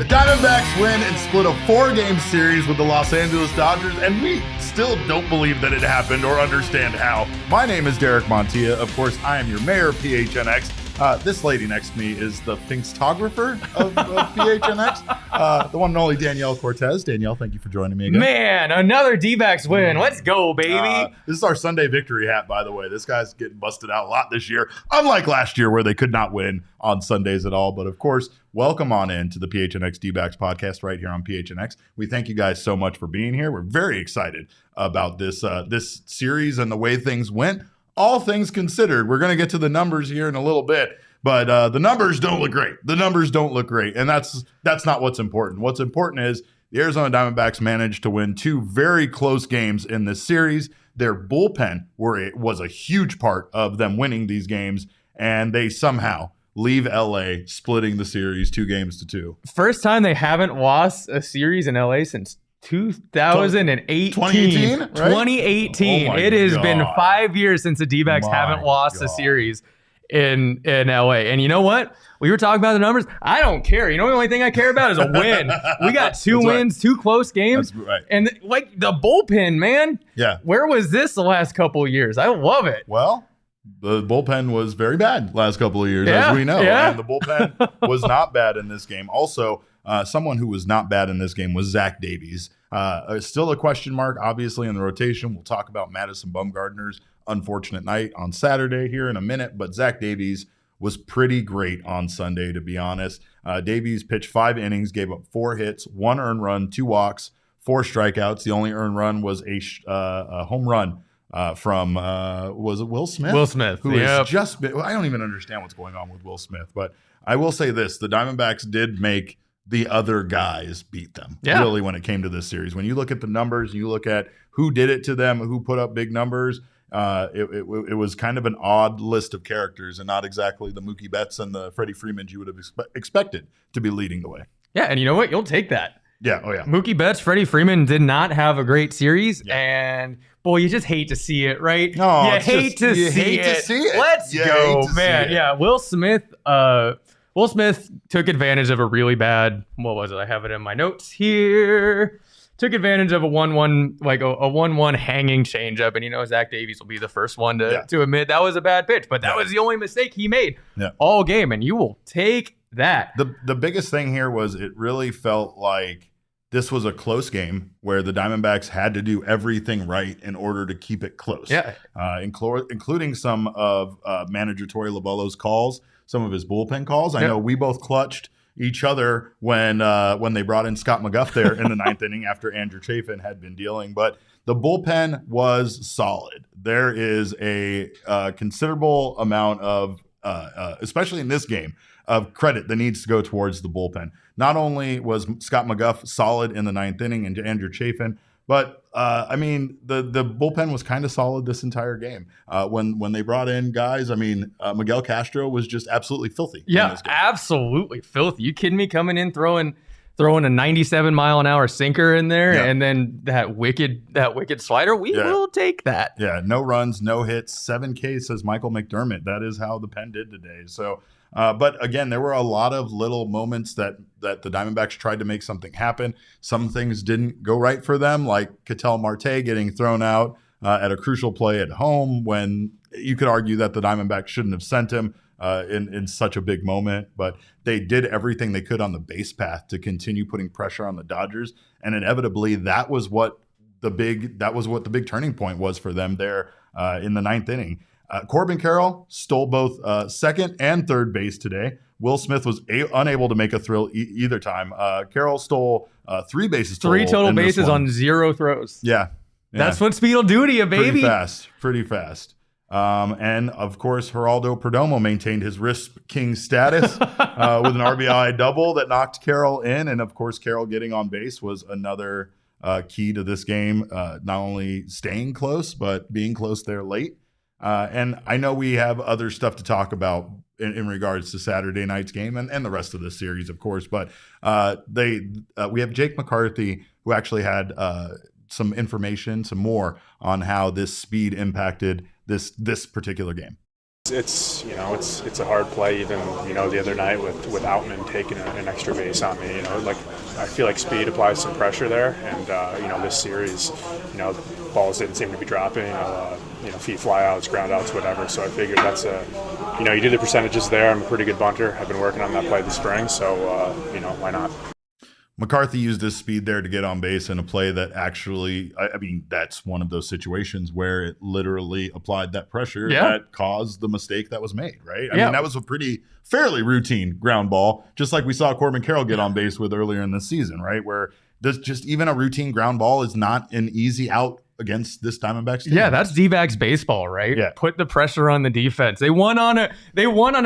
The Diamondbacks win and split a 4-game series with the Los Angeles Dodgers, and we still don't believe that it happened or understand how. My name is Derek Montilla. Of course, I am your mayor of PHNX. This lady next to me is the Finkstographer of PHNX, the one and only Danielle Cortez. Danielle, thank you for joining me again. Man, another D-backs win. Let's go, baby. This is our Sunday victory hat, by the way. This guy's getting busted out a lot this year, unlike last year where they could not win on Sundays at all. But of course, welcome on in to the PHNX D-backs podcast right here on PHNX. We thank you guys so much for being here. We're very excited about this series and the way things went. All things considered, we're going to get to the numbers here in a little bit, but the numbers don't look great. The numbers don't look great, and that's not what's important. What's important is the Arizona Diamondbacks managed to win 2 very close games in this series. Their bullpen was a huge part of them winning these games, and they somehow leave LA splitting the series 2-2. First time they haven't lost a series in LA since 2018. 2018, right? 2018. Oh it has God. been 5 years since the D-backs haven't lost a series in LA. And you know what? We were talking about the numbers. I don't care. You know, the only thing I care about is a win. We got 2 wins, 2 close games. That's right. And like the bullpen, man. Yeah. Where was this the last couple of years? I love it. Well, the bullpen was very bad last couple of years, as we know. Yeah. And the bullpen was not bad in this game. Also, someone who was not bad in this game was Zach Davies. Still a question mark, obviously, in the rotation. We'll talk about Madison Bumgarner's unfortunate night on Saturday here in a minute, but Zach Davies was pretty great on Sunday, to be honest. Davies pitched 5 innings, gave up 4 hits, 1 earned run, 2 walks, 4 strikeouts. The only earned run was a home run from was it Will Smith? Will Smith, who has just been. I don't even understand what's going on with Will Smith, but I will say this: the Diamondbacks did make the other guys beat them. Really, when it came to this series, when you look at the numbers, you look at who did it to them, who put up big numbers. It was kind of an odd list of characters, and not exactly the Mookie Betts and the Freddie Freemans you would have expected to be leading the way. Yeah, and you know what? You'll take that. Yeah. Oh yeah. Mookie Betts, Freddie Freeman did not have a great series, and boy, you just hate to see it, right? No, you hate to see it. Let's go, man. Yeah, Will Smith. Will Smith took advantage of a really bad. What was it? I have it in my notes here. Took advantage of a 1-1, like a 1-1 hanging changeup, and you know Zach Davies will be the first one to admit that was a bad pitch, but that was the only mistake he made all game, and you will take that. The biggest thing here was it really felt like this was a close game where the Diamondbacks had to do everything right in order to keep it close. Yeah, including some of manager Torey Lovullo's calls, some of his bullpen calls. I know we both clutched each other when they brought in Scott McGuff there in the 9th inning after Andrew Chafin had been dealing. But the bullpen was solid. There is a considerable amount of, especially in this game, of credit that needs to go towards the bullpen. Not only was Scott McGuff solid in the 9th inning and Andrew Chafin, but I mean, the bullpen was kind of solid this entire game. When they brought in guys, I mean, Miguel Castro was just absolutely filthy. Yeah, absolutely filthy. You kidding me? Coming in throwing a 97-mile-an-hour sinker in there, and then that wicked slider. We will take that. Yeah, no runs, no hits, 7 Ks, says Michael McDermott. That is how the pen did today. So. But again, there were a lot of little moments that the Diamondbacks tried to make something happen. Some things didn't go right for them, like Ketel Marte getting thrown out at a crucial play at home when you could argue that the Diamondbacks shouldn't have sent him in such a big moment. But they did everything they could on the base path to continue putting pressure on the Dodgers. And inevitably, that was what the big turning point was for them there in the 9th inning. Corbin Carroll stole both second and third base today. Will Smith was unable to make a throw either time. Carroll stole 3 bases total. 3 total bases on 0 throws. Yeah. That's what speed will do to you, baby. Pretty fast. And, of course, Geraldo Perdomo maintained his wrist king status with an RBI double that knocked Carroll in. And, of course, Carroll getting on base was another key to this game, not only staying close, but being close there late. And I know we have other stuff to talk about in regards to Saturday night's game and the rest of the series, of course. But we have Jake McCarthy, who actually had some information, some more on how this speed impacted this particular game. It's it's a hard play. Even the other night with Outman taking an extra base on me. Like I feel like speed applies some pressure there, and this series, balls didn't seem to be dropping. Feet flyouts, groundouts, whatever. So I figured that's you do the percentages there. I'm a pretty good bunter. I've been working on that play this spring, so why not? McCarthy used his speed there to get on base in a play that actually, I mean, that's one of those situations where it literally applied that pressure that caused the mistake that was made, right? I mean, that was a fairly routine ground ball, just like we saw Corbin Carroll get on base with earlier in the season, right? Where there's just even a routine ground ball is not an easy out against this Diamondbacks team. Yeah, that's D-backs baseball, right? Yeah. Put the pressure on the defense. They won on a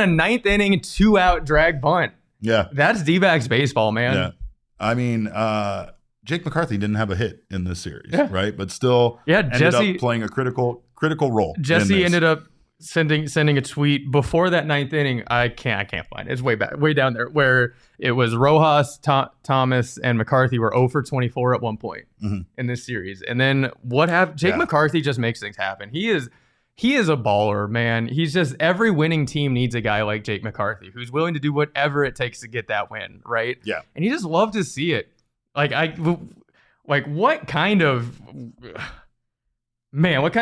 ninth inning 2-out drag bunt. Yeah. That's D-backs baseball, man. Yeah. I mean, Jake McCarthy didn't have a hit in this series, right? But still ended up playing a critical role. Jesse ended up sending a tweet before that ninth inning. I can't find it. It's way down there, where it was Rojas, Thomas, and McCarthy were 0 for 24 at one point in this series. And then what happened? Jake McCarthy just makes things happen. He is a baller, man. He's just, every winning team needs a guy like Jake McCarthy who's willing to do whatever it takes to get that win, right? Yeah. And you just love to see it. What kind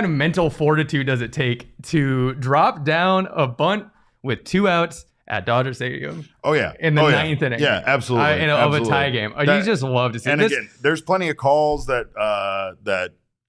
of mental fortitude does it take to drop down a bunt with 2 outs at Dodger Stadium? Oh, yeah. In the ninth inning. Yeah, absolutely. Of a tie game. You just love to see it. And again, there's plenty of calls that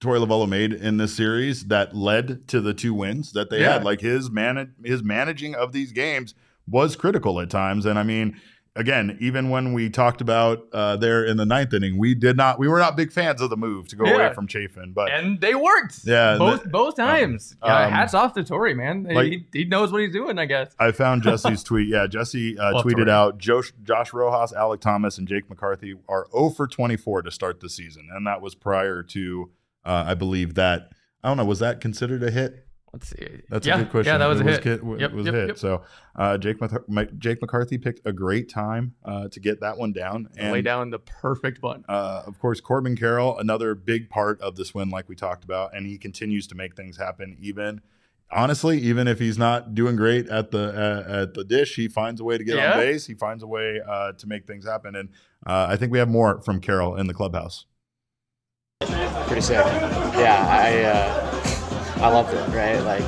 Torey Lovullo made in this series that led to the 2 wins that they had. Like his managing of these games was critical at times. And I mean, again, even when we talked about there in the ninth inning, we were not big fans of the move to go away from Chafin, and they worked. Yeah, both times. Hats off to Torey, man. He knows what he's doing, I guess. I found Jesse's tweet. Yeah, Jesse tweeted out Josh Rojas, Alec Thomas, and Jake McCarthy are 0 for 24 to start the season, and that was prior to. I believe that, I don't know, was that considered a hit? Let's see. That's a good question. Yeah, that was a hit. It was a hit. So Jake McCarthy picked a great time to get that one down. And lay down the perfect bunt. Of course, Corbin Carroll, another big part of this win like we talked about, and he continues to make things happen even if he's not doing great at the dish, he finds a way to get on base. He finds a way to make things happen. And I think we have more from Carroll in the clubhouse. Pretty sick. Yeah, I loved it, right? I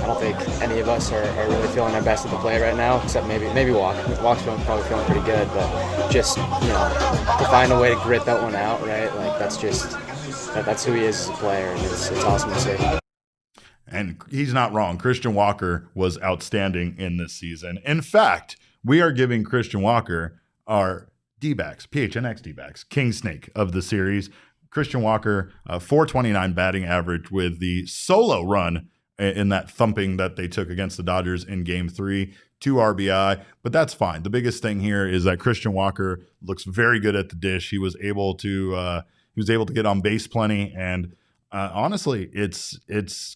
don't think any of us are really feeling our best at the plate right now, except maybe Walk. Walk's probably feeling pretty good, but just, to find a way to grit that one out, right? That's who he is as a player, and it's awesome to see. And he's not wrong. Christian Walker was outstanding in this season. In fact, we are giving Christian Walker our D-backs, PHNX D-backs, King Snake of the series. Christian Walker, 429 batting average with the solo run in that thumping that they took against the Dodgers in Game 3, 2 RBI. But that's fine. The biggest thing here is that Christian Walker looks very good at the dish. He was able to get on base plenty, and honestly, he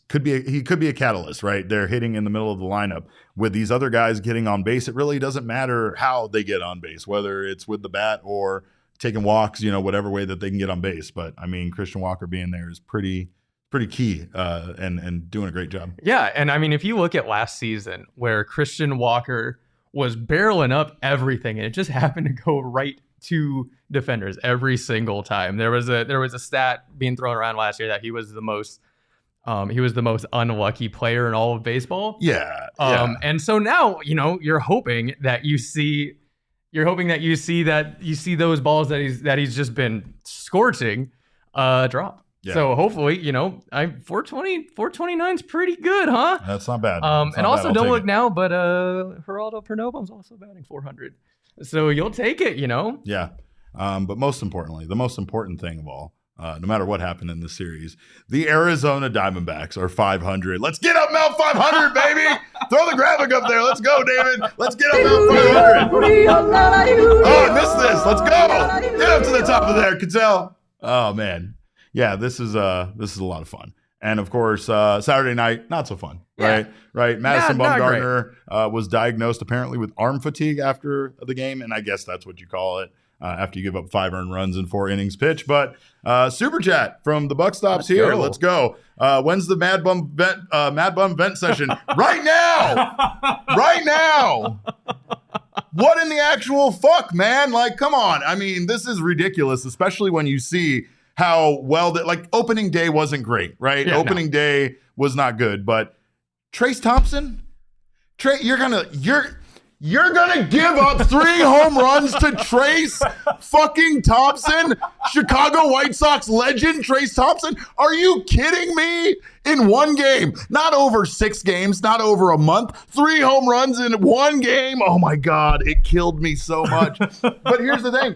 could be a catalyst, right? They're hitting in the middle of the lineup. With these other guys getting on base, it really doesn't matter how they get on base, whether it's with the bat or taking walks, whatever way that they can get on base. But I mean, Christian Walker being there is pretty key and doing a great job. Yeah, and I mean, if you look at last season where Christian Walker was barreling up everything, and it just happened to go right to defenders every single time. There was a stat being thrown around last year that he was the most unlucky player in all of baseball. Yeah. And so now, you're hoping that you see those balls that he's just been scorching drop. Yeah. So hopefully, 429 is pretty good, huh? That's not bad. And also don't look now, but Geraldo Perdomo's also batting 400. So you'll take it, Yeah. But most importantly, the most important thing of all, no matter what happened in this series, the Arizona Diamondbacks are 500. Let's get up Mount 500, baby! Throw the graphic up there. Let's go, David. Let's get up Mount 500. Oh, I missed this. Let's go. Get up to the top of there, Cattell. Oh, man. Yeah, this is a lot of fun. And of course, Saturday night, not so fun, right? Right. Madison Bumgarner was diagnosed apparently with arm fatigue after the game, and I guess that's what you call it. after you give up 5 earned runs in 4 innings pitch. But Super Chat from the Buck Stops here. Let's go. When's the Mad Bum vent session? Right now! Right now! What in the actual fuck, man? Like, come on. I mean, this is ridiculous, especially when you see how well that, like, opening day wasn't great, right? Yeah, opening day was not good, but Trace Thompson, you're gonna give up 3 home runs to Trace fucking Thompson, Chicago White Sox legend Trace Thompson? Are you kidding me? In 1 game, not over 6 games, not over a month, 3 home runs in 1 game. Oh my God, it killed me so much. But here's the thing.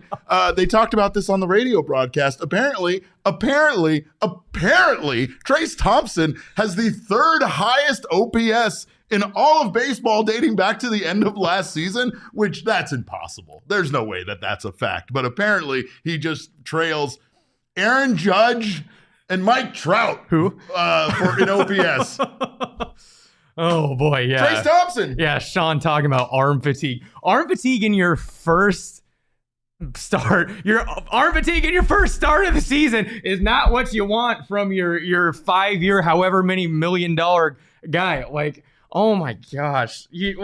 They talked about this on the radio broadcast. Apparently, Trace Thompson has the 3rd highest OPS in all of baseball dating back to the end of last season, which that's impossible. There's no way that that's a fact. But apparently he just trails Aaron Judge and Mike Trout, who in OPS. Oh boy, yeah. Trace Thompson. Yeah, Sean talking about arm fatigue. Arm fatigue in your first start. Your arm fatigue in your first start of the season is not what you want from your 5-year, however many $1 million guy. Like, oh my gosh, you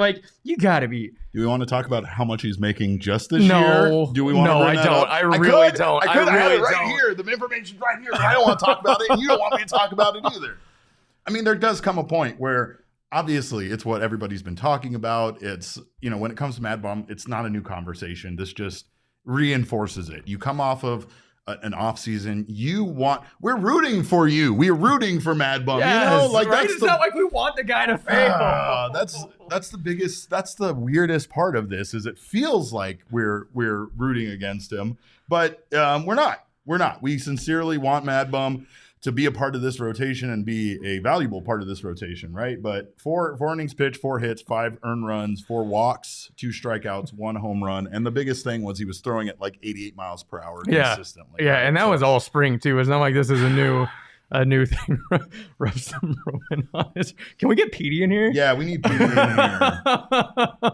gotta be. Do we want to talk about how much he's making just this year? Do we want to bring that up? I really don't. I have it right here. The information's right here, but I don't want to talk about it, and you don't want me to talk about it either. I mean, there does come a point where obviously it's what everybody's been talking about. It's, when it comes to Mad Bum, it's not a new conversation. This just reinforces it. You come off of an off season. We're rooting for you. We're rooting for Mad Bum. Yes, like right? that's It's not like we want the guy to fail. That's the weirdest part of this. Is it feels like we're rooting against him, but we're not. We sincerely want Mad Bum to be a part of this rotation and be a valuable part of this rotation, right? But 4 innings pitched, 4 hits, 5 earned runs, 4 walks, 2 strikeouts, 1 home run. And the biggest thing was he was throwing it like 88 miles per hour consistently. Yeah, right? And that was all spring too. It's not like this is a new thing. Rub some Roman on it. Can we get Petey in here? Yeah, we need Petey in here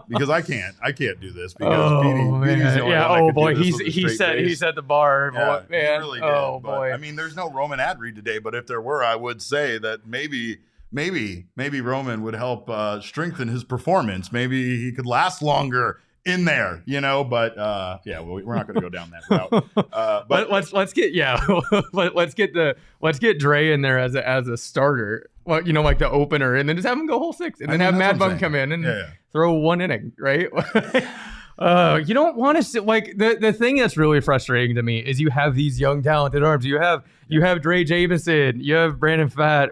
because I can't do this because Petey's the only one oh boy, he set the bar. Yeah, boy, man. He really did. Oh but, boy. I mean, there's no Roman ad read today, but if there were, I would say that maybe Roman would help strengthen his performance. Maybe he could last longer in there, but we're not going to go down that route. But let's get Dre in there as a starter. Well, like the opener, and then just have him go whole 6, and then have Mad Bum come in and throw 1 inning, right? You don't want to sit like the thing that's really frustrating to me is you have these young talented arms. You have Dre Jamison, you have Brandon Pfaadt,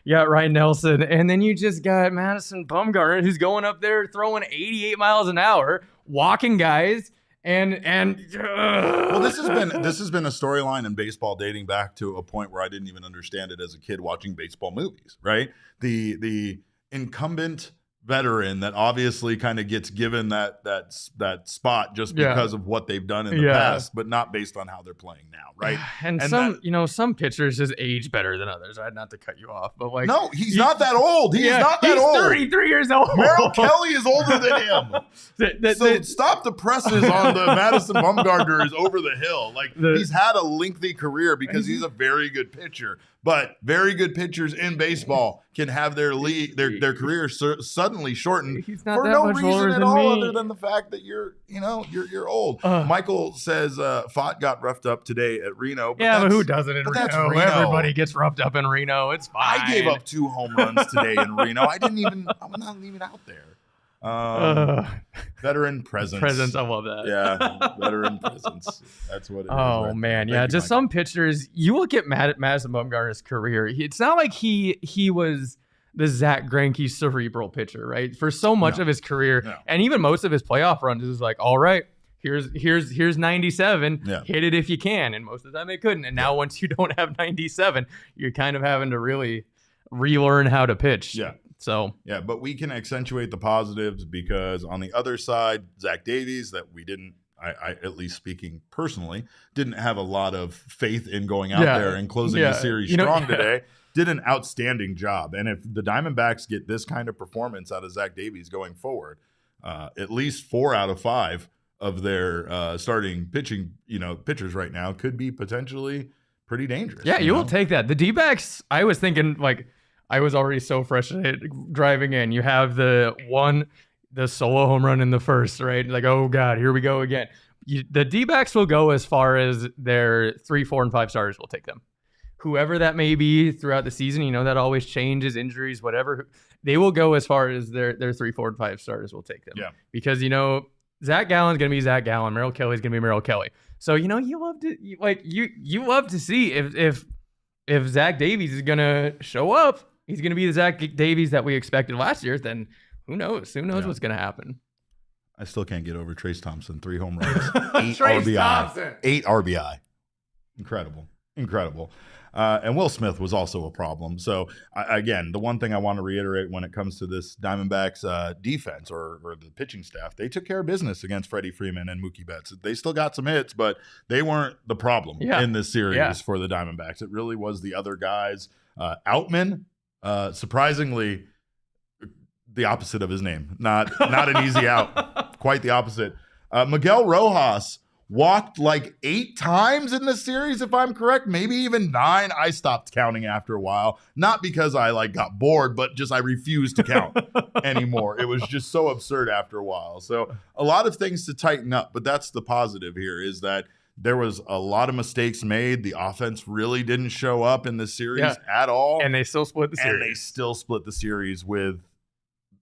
you got Ryan Nelson, and then you just got Madison Bumgarner, who's going up there throwing 88 miles an hour, walking guys, and well, this has been a storyline in baseball dating back to a point where I didn't even understand it as a kid watching baseball movies, right? The incumbent veteran that obviously kind of gets given that spot just because of what they've done in the past, but not based on how they're playing now, right? And some pitchers just age better than others. Not to cut you off, but no, he's not that old. He's not that old. 33 years old. Merrill Kelly is older than him. So stop the presses on the Madison Bumgarner is over the hill. He's had a lengthy career because he's a very good pitcher. But very good pitchers in baseball can have their career suddenly shortened for no reason at all other than the fact that you're old. Michael says Pfaadt got roughed up today at Reno. But who doesn't in Reno? Everybody gets roughed up in Reno. It's fine. I gave up 2 home runs today in Reno. I'm not even out there. Veteran presence. I love that. Yeah, veteran presence. That's what it is. Oh man, yeah. Just some pitchers. You look at Madison Bumgarner's career. It's not like he was the Zach Greinke cerebral pitcher, right? For so much of his career, and even most of his playoff runs, it was like, all right, here's 97. Yeah. Hit it if you can, and most of the time they couldn't. And now once you don't have 97, you're kind of having to really relearn how to pitch. Yeah. So but we can accentuate the positives because on the other side, Zach Davies, that we didn't, I at least speaking personally, didn't have a lot of faith in going out there and closing the series strong today, did an outstanding job. And if the Diamondbacks get this kind of performance out of Zach Davies going forward, at least 4 out of 5 of their starting pitching, pitchers right now could be potentially pretty dangerous. Yeah, you will take that. The D-backs, I was thinking, like, I was already so frustrated driving in. You have the solo home run in the first, right? Like, oh God, here we go again. The D-backs will go as far as their 3, 4, and 5 starters will take them. Whoever that may be throughout the season, that always changes, injuries, whatever. They will go as far as their 3, 4, and 5 starters will take them. Yeah. Because, Zach Gallen's going to be Zach Gallen. Merrill Kelly's going to be Merrill Kelly. So, you love to see if Zach Davies is going to show up, he's going to be the Zach Davies that we expected last year, then who knows? Who knows what's going to happen? I still can't get over Trace Thompson, 3 home runs, 8 Trace RBI. Thompson. 8 RBI. Incredible. And Will Smith was also a problem. So, again, the one thing I want to reiterate when it comes to this Diamondbacks defense or the pitching staff, they took care of business against Freddie Freeman and Mookie Betts. They still got some hits, but they weren't the problem in this series for the Diamondbacks. It really was the other guys. Outman, surprisingly, the opposite of his name. Not an easy out. Quite the opposite. Miguel Rojas walked like 8 times in the series, if I'm correct, maybe even 9. I stopped counting after a while, not because I got bored, but just I refused to count anymore. It was just so absurd after a while. So a lot of things to tighten up, but that's the positive here is that there was a lot of mistakes made. The offense really didn't show up in the series at all. And they still split the series. And they still split the series with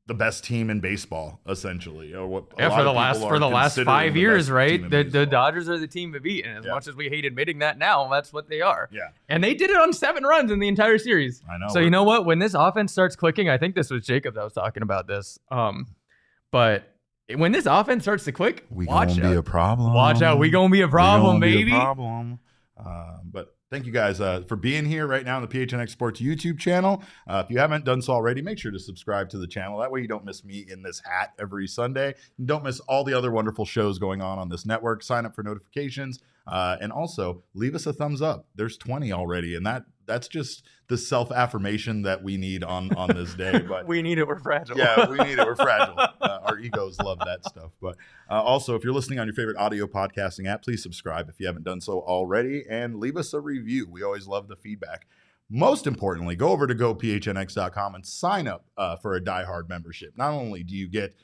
the best team in baseball, essentially. Or what for the last 5 years, right? The Dodgers are the team to beat, and as much as we hate admitting that now, that's what they are. Yeah, and they did it on 7 runs in the entire series. I know. So you know what? When this offense starts clicking, I think this was Jacob that was talking about this. But when this offense starts to click, watch out. Be a problem. Watch out. We gonna be a problem, baby. But thank you guys for being here right now on the PHNX Sports YouTube channel. If you haven't done so already, make sure to subscribe to the channel. That way you don't miss me in this hat every Sunday. And don't miss all the other wonderful shows going on this network. Sign up for notifications. And also leave us a thumbs up. There's 20 already. And that's just the self-affirmation that we need on this day. But we need it. We're fragile. Yeah, we need it. We're fragile. Our egos love that stuff. But also, if you're listening on your favorite audio podcasting app, please subscribe if you haven't done so already, and leave us a review. We always love the feedback. Most importantly, go over to gophnx.com and sign up for a Die Hard membership. Not only do you get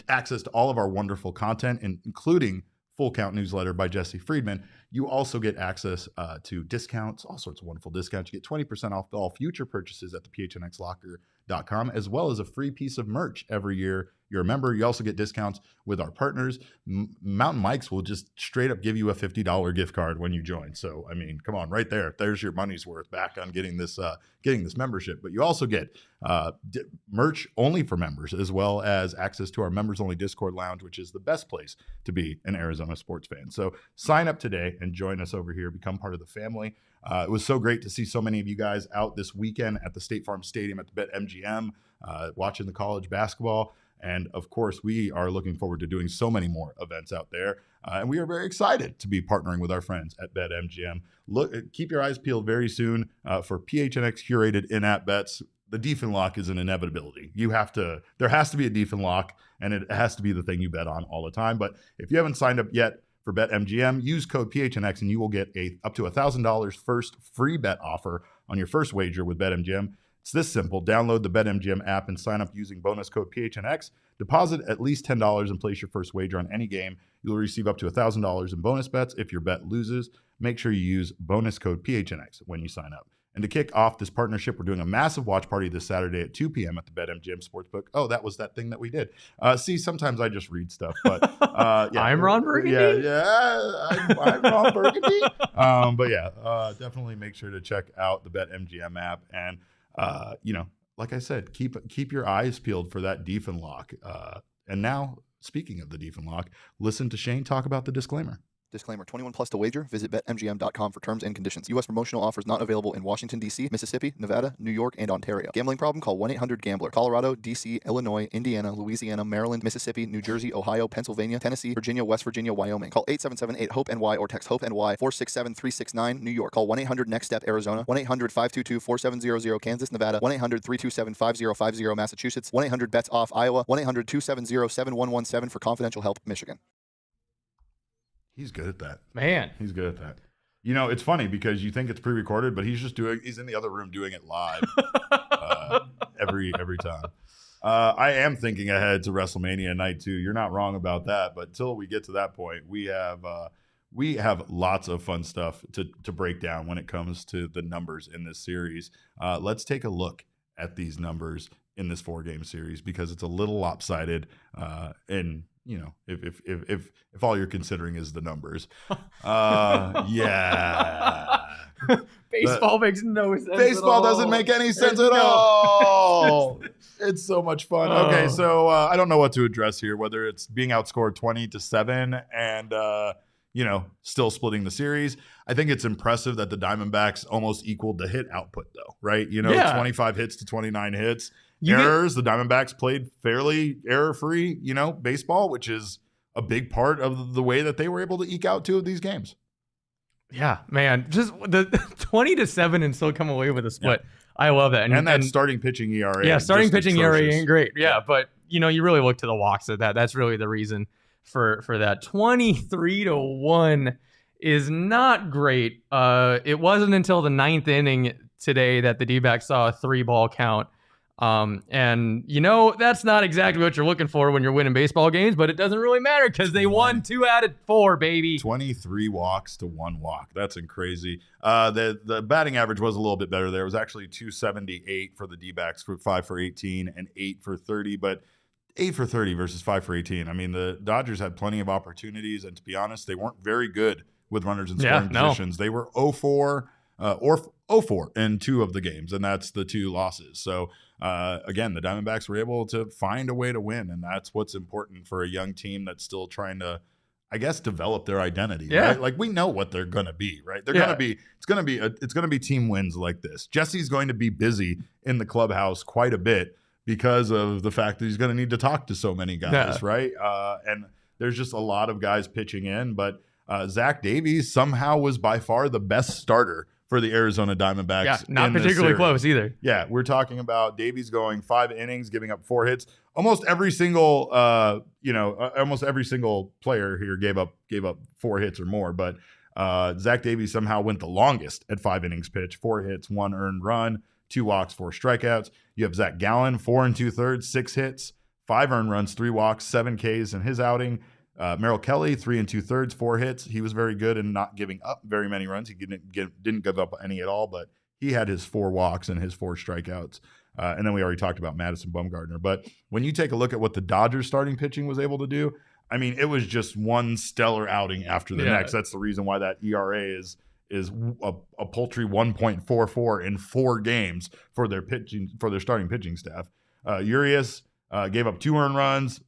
access to all of our wonderful content, including Full Count newsletter by Jesse Friedman, you also get access to discounts, all sorts of wonderful discounts. You get 20% off all future purchases at the PHNXlocker.com, as well as a free piece of merch every year you're a member. You also get discounts with our partners. Mountain Mike's will just straight up give you a $50 gift card when you join. So, I mean, come on, right there. There's your money's worth back on getting this membership. But you also get merch only for members, as well as access to our members-only Discord lounge, which is the best place to be an Arizona sports fan. So sign up today and join us over here. Become part of the family. It was so great to see so many of you guys out this weekend at the State Farm Stadium at the BetMGM, watching the college basketball. And of course, we are looking forward to doing so many more events out there. And we are very excited to be partnering with our friends at BetMGM. Keep your eyes peeled very soon for PHNX curated in-app bets. The Defin Lock is an inevitability. There has to be a Defin Lock, and it has to be the thing you bet on all the time. But if you haven't signed up yet for BetMGM, use code PHNX and you will get up to $1,000 first free bet offer on your first wager with BetMGM. It's this simple. Download the BetMGM app and sign up using bonus code PHNX. Deposit at least $10 and place your first wager on any game. You'll receive up to $1,000 in bonus bets if your bet loses. Make sure you use bonus code PHNX when you sign up. And to kick off this partnership, we're doing a massive watch party this Saturday at 2 p.m. at the BetMGM Sportsbook. Oh, that was that thing that we did. See, sometimes I just read stuff, but yeah. I'm Ron Burgundy. I'm Ron Burgundy. But yeah, definitely make sure to check out the BetMGM app. And, like I said, keep your eyes peeled for that Defin Lock. And now, speaking of the Defin Lock, listen to Shane talk about the disclaimer. Disclaimer, 21 plus to wager. Visit BetMGM.com for terms and conditions. U.S. promotional offers not available in Washington, D.C., Mississippi, Nevada, New York, and Ontario. Gambling problem? Call 1-800-GAMBLER. Colorado, D.C., Illinois, Indiana, Louisiana, Maryland, Mississippi, New Jersey, Ohio, Pennsylvania, Tennessee, Virginia, West Virginia, Wyoming. Call 877-8-HOPE-NY or text HOPE-NY 467-369, New York. Call 1-800-NEXT-STEP, Arizona. 1-800-522-4700, Kansas, Nevada. 1-800-327-5050, Massachusetts. 1-800-BETS-OFF, Iowa. 1-800-270-7117 for confidential help, Michigan. He's good at that. Man. He's good at that. You know, it's funny because you think it's pre-recorded, but he's in the other room doing it live every time. I am thinking ahead to WrestleMania night 2. You're not wrong about that, but till we get to that point, we have lots of fun stuff to break down when it comes to the numbers in this series. Let's take a look at these numbers in this 4-game series because it's a little lopsided, and you know, if all you're considering is the numbers, yeah. Baseball makes no sense. Baseball doesn't make any sense at all. It's so much fun. Okay, so I don't know what to address here, whether it's being outscored 20-7 and still splitting the series. I think it's impressive that the Diamondbacks almost equaled the hit output, though, right? 25 hits to 29 hits. The Diamondbacks played fairly error-free, baseball, which is a big part of the way that they were able to eke out 2 of these games. Yeah, man, just the 20-7 and still come away with a split. Yeah. I love that. And that starting pitching ERA. Yeah, starting pitching ERA ain't great. Yeah, but you really look to the walks at that. That's really the reason for that. 23-1 is not great. It wasn't until the 9th inning today that the D-backs saw a 3-ball count. And that's not exactly what you're looking for when you're winning baseball games, but it doesn't really matter because they won 2 out of 4, baby. 23 walks to 1 walk. That's crazy. The batting average was a little bit better there. It was actually 278 for the D-backs for 5 for 18 and 8 for 30, but 8 for 30 versus 5 for 18. I mean, the Dodgers had plenty of opportunities, and to be honest, they weren't very good with runners in scoring positions. They were 0-4 in 2 of the games, and that's the 2 losses. So again, the Diamondbacks were able to find a way to win, and that's what's important for a young team that's still trying to, I guess, develop their identity. Yeah. Right? Like we know what they're gonna be, right? They're gonna be. It's gonna be team wins like this. Jesse's going to be busy in the clubhouse quite a bit because of the fact that he's going to need to talk to so many guys, right? And there's just a lot of guys pitching in, but Zach Davies somehow was by far the best starter for the Arizona Diamondbacks. Yeah, not particularly close either. Yeah, we're talking about Davies going 5 innings, giving up 4 hits. Almost every single player here gave up 4 hits or more. But Zach Davies somehow went the longest at 5 innings pitched, 4 hits, 1 earned run, 2 walks, 4 strikeouts. You have Zach Gallen, 4 2/3, 6 hits, 5 earned runs, 3 walks, 7 Ks in his outing. Merrill Kelly, 3 2/3, 4 hits. He was very good in not giving up very many runs. He didn't give up any at all, but he had his 4 walks and his 4 strikeouts. And then we already talked about Madison Bumgarner. But when you take a look at what the Dodgers starting pitching was able to do, I mean, it was just one stellar outing after the next. That's the reason why that ERA is a paltry 1.44 in 4 games for their starting pitching staff. Urias gave up 2 earned runs.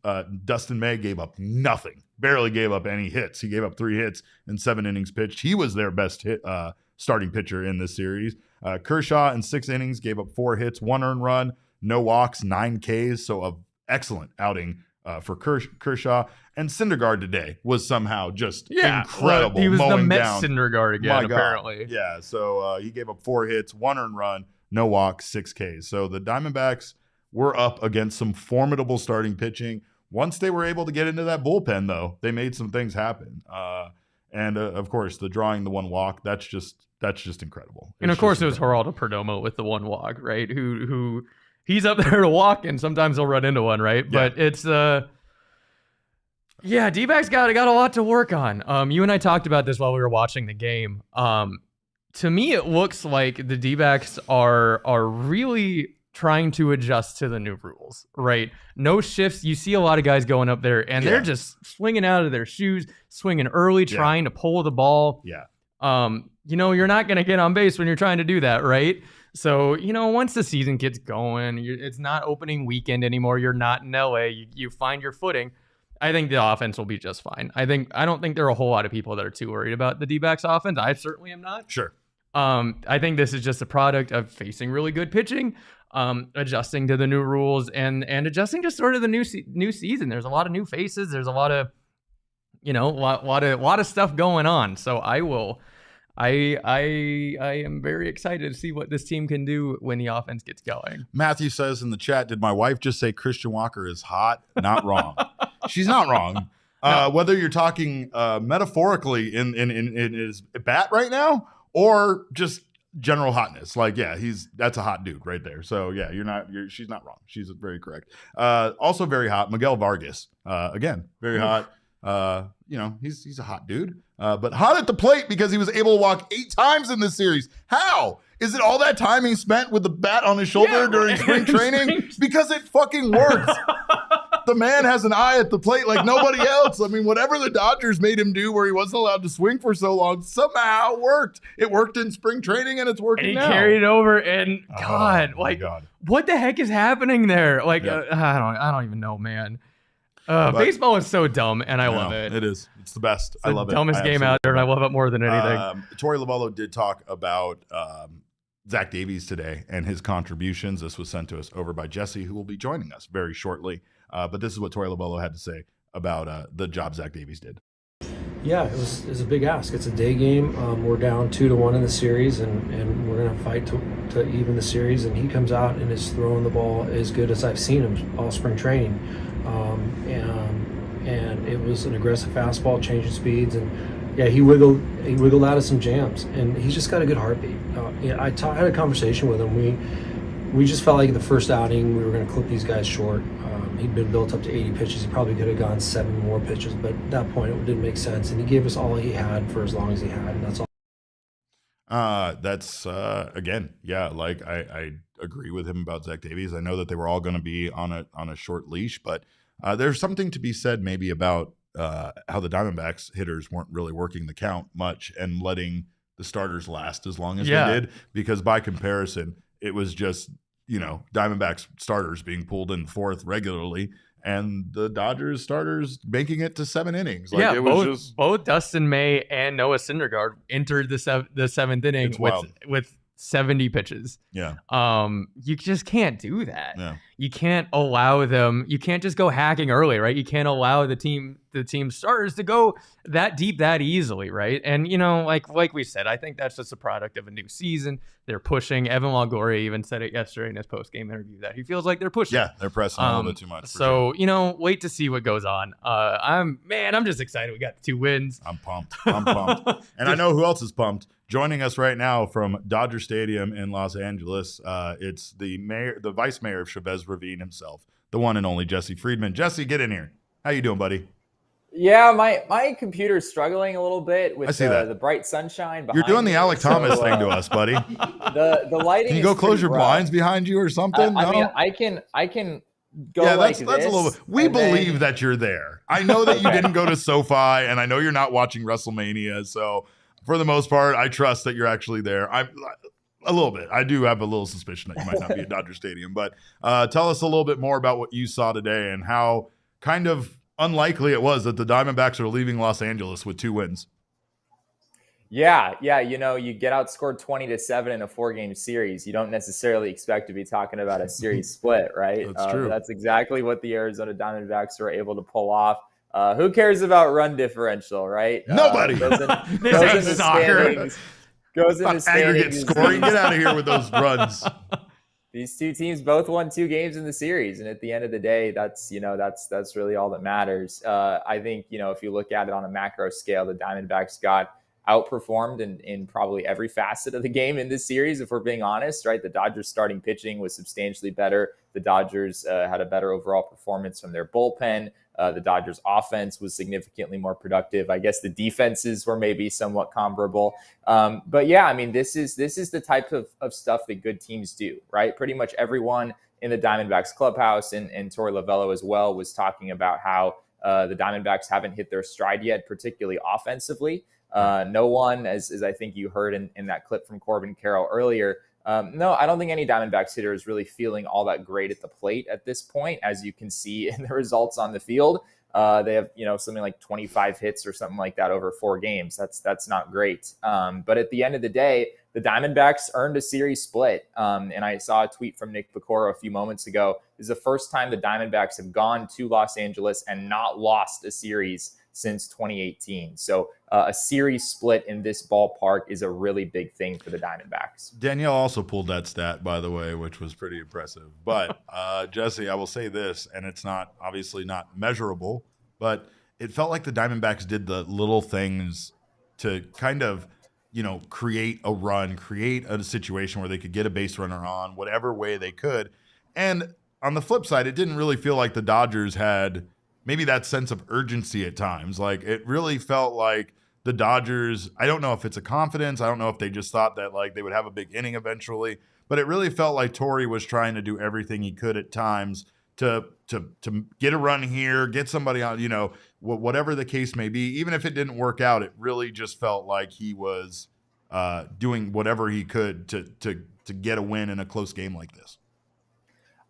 Dustin May gave up nothing, barely gave up any hits. He gave up 3 hits in 7 innings pitched. He was their best starting pitcher in this series. Kershaw in 6 innings gave up 4 hits, 1 earned run, no walks, 9 Ks. So an excellent outing for Kershaw. And Syndergaard today was somehow just incredible. He was the Mets down. Syndergaard again, apparently. Yeah, so he gave up 4 hits, 1 earned run, no walks, 6 Ks. So the Diamondbacks were up against some formidable starting pitching. Once they were able to get into that bullpen, though, they made some things happen. And of course, the drawing the 1 walk, that's just incredible. And of course, it was Geraldo Perdomo with the 1 walk, right? Who he's up there to walk, and sometimes he'll run into one, right? Yeah. But it's D-backs got a lot to work on. You and I talked about this while we were watching the game. To me, it looks like the D-backs are really trying to adjust to the new rules, right? No shifts. You see a lot of guys going up there, and they're just swinging out of their shoes, swinging early, trying to pull the ball. Yeah. You're not going to get on base when you're trying to do that, right? So, once the season gets going, it's not opening weekend anymore. You're not in LA. You find your footing. I think the offense will be just fine. I don't think there are a whole lot of people that are too worried about the D-backs offense. I certainly am not. Sure. I think this is just a product of facing really good pitching, adjusting to the new rules, and adjusting to sort of the new season. There's a lot of new faces. There's a lot of, lot of stuff going on. So I am very excited to see what this team can do when the offense gets going. Matthew says in the chat, did my wife just say Christian Walker is hot? Not wrong. She's not wrong. Whether you're talking metaphorically in his bat right now or just general hotness, like that's a hot dude right there. So yeah, she's not wrong. She's very correct. Also very hot, Miguel Vargas. Again, very hot. He's a hot dude, but hot at the plate because he was able to walk 8 times in this series. How? Is it all that time he spent with the bat on his shoulder during spring training? Because it fucking worked. The man has an eye at the plate like nobody else. I mean, whatever the Dodgers made him do where he wasn't allowed to swing for so long, somehow worked. It worked in spring training and it's working now. And he carried over and God, what the heck is happening there? Like, I don't even know, man. Baseball is so dumb, and I love it. It is. It's the best. I love it. Dumbest game out there, and I love it more than anything. Torey Lovullo did talk about Zach Davies today and his contributions. This was sent to us over by Jesse, who will be joining us very shortly. But this is what Torey Lovullo had to say about the job Zach Davies did. Yeah, it was a big ask. It's a day game. We're down 2-1 in the series, and we're going to fight to even the series. And he comes out and is throwing the ball as good as I've seen him all spring training. And it was an aggressive fastball, changing speeds, and he wiggled out of some jams, and he's just got a good heartbeat. I had a conversation with him. We just felt like in the first outing we were going to clip these guys short. He'd been built up to 80 pitches. He probably could have gone 7 more pitches, but at that point it didn't make sense, and he gave us all he had for as long as he had, and that's all. That's again, like I agree with him about Zach Davies. I know that they were all going to be on a short leash, but there's something to be said maybe about how the Diamondbacks hitters weren't really working the count much and letting the starters last as long as they did, because by comparison, it was just, Diamondbacks starters being pulled in 4th regularly and the Dodgers starters making it to 7 innings. Like, both Dustin May and Noah Syndergaard entered the 7th inning with 70 pitches. Yeah. You just can't do that. Yeah. You can't allow them. You can't just go hacking early, right? You can't allow the team starters to go that deep that easily, right? And like we said, I think that's just a product of a new season. They're pushing. Evan Longoria even said it yesterday in his post-game interview that he feels like they're pushing. Yeah, they're pressing a little bit too much. So wait to see what goes on. I'm just excited. We got the 2 wins. I'm pumped. And I know who else is pumped. Joining us right now from Dodger Stadium in Los Angeles, it's the vice mayor of Chavez Ravine himself, the one and only Jesse Friedman. Jesse, get in here. How you doing, buddy? Yeah, my computer's struggling a little bit with the bright sunshine behind You're doing the Alec Thomas thing to us, buddy. The lighting. Can you go close your blinds behind you or something? I mean, I can go that's a little bit. We believe that you're there. I know that you didn't go to SoFi, and I know you're not watching WrestleMania, so for the most part, I trust that you're actually there. I'm a little bit. I do have a little suspicion that you might not be at Dodger Stadium, but tell us a little bit more about what you saw today and how kind of unlikely it was that the Diamondbacks are leaving Los Angeles with 2 wins. Yeah. You get outscored 20-7 in a 4-game series. You don't necessarily expect to be talking about a series split, right? That's true. That's exactly what the Arizona Diamondbacks were able to pull off. Who cares about run differential, right? Nobody. This ain't soccer. Goes into aggregate scoring. Get out of here with those runs. These 2 teams both won 2 games in the series, and at the end of the day, that's really all that matters. I think if you look at it on a macro scale, the Diamondbacks got outperformed in probably every facet of the game in this series, if we're being honest, right? The Dodgers starting pitching was substantially better. The Dodgers had a better overall performance from their bullpen. The Dodgers offense was significantly more productive. I guess the defenses were maybe somewhat comparable. But yeah, I mean, this is the type of stuff that good teams do, right? Pretty much everyone in the Diamondbacks clubhouse and Torey Lovullo as well was talking about how the Diamondbacks haven't hit their stride yet, particularly offensively. No one, as I think you heard in that clip from Corbin Carroll earlier, no, I don't think any Diamondbacks hitter is really feeling all that great at the plate at this point, as you can see in the results on the field. They have, something like 25 hits or something like that over 4 games. That's not great. But at the end of the day, the Diamondbacks earned a series split. And I saw a tweet from Nick Pecora a few moments ago. This is the first time the Diamondbacks have gone to Los Angeles and not lost a series since 2018. So a series split in this ballpark is a really big thing for the Diamondbacks. Danielle also pulled that stat, by the way, which was pretty impressive. But Jesse, I will say this, and it's obviously not measurable, but it felt like the Diamondbacks did the little things to kind of, create a run, create a situation where they could get a base runner on whatever way they could. And on the flip side, it didn't really feel like the Dodgers had maybe that sense of urgency at times. Like, it really felt like the Dodgers, I don't know if it's a confidence. I don't know if they just thought that like they would have a big inning eventually, but it really felt like Torey was trying to do everything he could at times to get a run here, get somebody on, whatever the case may be. Even if it didn't work out, it really just felt like he was doing whatever he could to get a win in a close game like this.